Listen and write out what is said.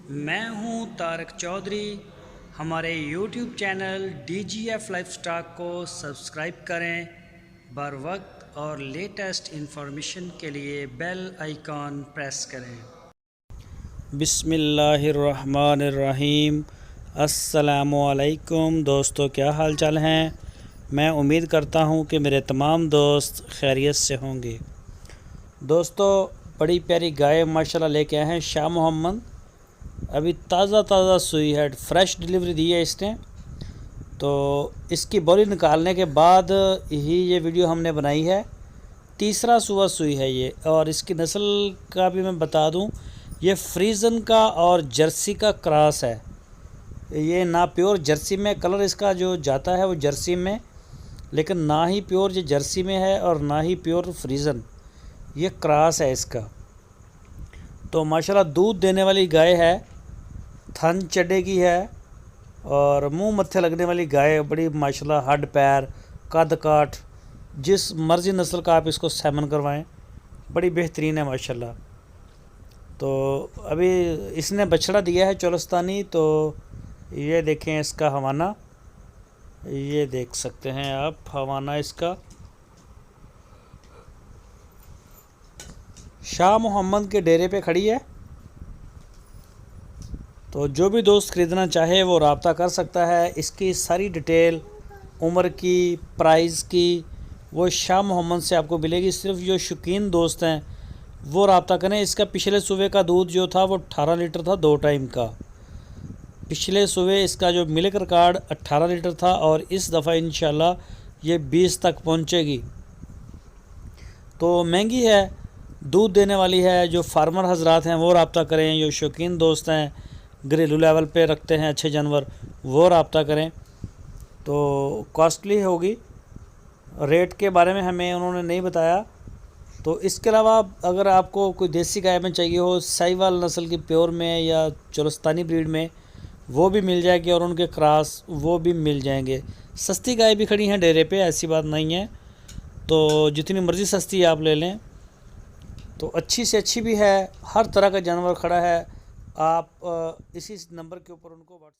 मैं हूं तारक चौधरी। हमारे YouTube चैनल DGF लाइफस्टॉक को सब्सक्राइब करें। बर वक्त और लेटेस्ट इंफॉर्मेशन के लिए बेल आइकॉन प्रेस करें। बिस्मिल्लाहिर्रहमानिर्रहीम। अस्सलामुअलैकुम दोस्तों, क्या हाल चाल हैं। मैं उम्मीद करता हूं कि मेरे तमाम दोस्त खैरियत से होंगे। दोस्तों, बड़ी प्यारी गाय माशाल्लाह लेके आए हैं शाह मोहम्मद। अभी ताज़ा सुई है, फ्रेश डिलीवरी दी है इसने। तो इसकी बोली निकालने के बाद ही ये वीडियो हमने बनाई है। तीसरा सुबह सुई है ये। और इसकी नस्ल का भी मैं बता दूं, ये फ्रीजन का और जर्सी का क्रॉस है। ये ना प्योर जर्सी में कलर इसका जो जाता है वो जर्सी में, लेकिन ना ही प्योर ये जर्सी में है और ना ही प्योर फ्रीजन, ये क्रॉस है इसका। तो माशाल्लाह दूध देने वाली गाय है, थन चढ़े की है और मुंह मत्थे लगने वाली गाय। बड़ी माशाल्लाह हड्ड पैर कद काठ, जिस मर्ज़ी नस्ल का आप इसको सेमन करवाएं, बड़ी बेहतरीन है माशाल्लाह। तो अभी इसने बछड़ा दिया है चोलस्तानी। तो ये देखें इसका हवाना, ये देख सकते हैं आप हवाना इसका। शाह मोहम्मद के डेरे पे खड़ी है। तो जो भी दोस्त ख़रीदना चाहे वो रब्ता कर सकता है। इसकी सारी डिटेल, उम्र की, प्राइस की, वो शाह मोहम्मद से आपको मिलेगी। सिर्फ जो शौकीन दोस्त हैं वो रब्ता करें। इसका पिछले सुबह का दूध जो था वो 18 लीटर था, 2 टाइम का। पिछले सुबह इसका जो मिल्क रिकॉर्ड 18 लीटर था और इस दफ़ा इंशाल्लाह ये 20 तक पहुंचेगी। तो महंगी है, दूध देने वाली है। जो फार्मर हजरात हैं वो रब्ता करें। जो शौकीन दोस्त हैं, घरेलू लेवल पे रखते हैं अच्छे जानवर, वो रब्ता करें। तो कॉस्टली होगी। रेट के बारे में हमें उन्होंने नहीं बताया। तो इसके अलावा अगर आपको कोई देसी गाय में चाहिए हो, साहिवाल नस्ल की प्योर में या चोलस्तानी ब्रीड में, वो भी मिल जाएगी। और उनके क्रॉस वो भी मिल जाएंगे। सस्ती गाय भी खड़ी हैं डेरे पे, ऐसी बात नहीं है। तो जितनी मर्ज़ी सस्ती आप ले लें। तो अच्छी से अच्छी भी है, हर तरह का जानवर खड़ा है। आप इसी नंबर के ऊपर उनको व्हाट्सएप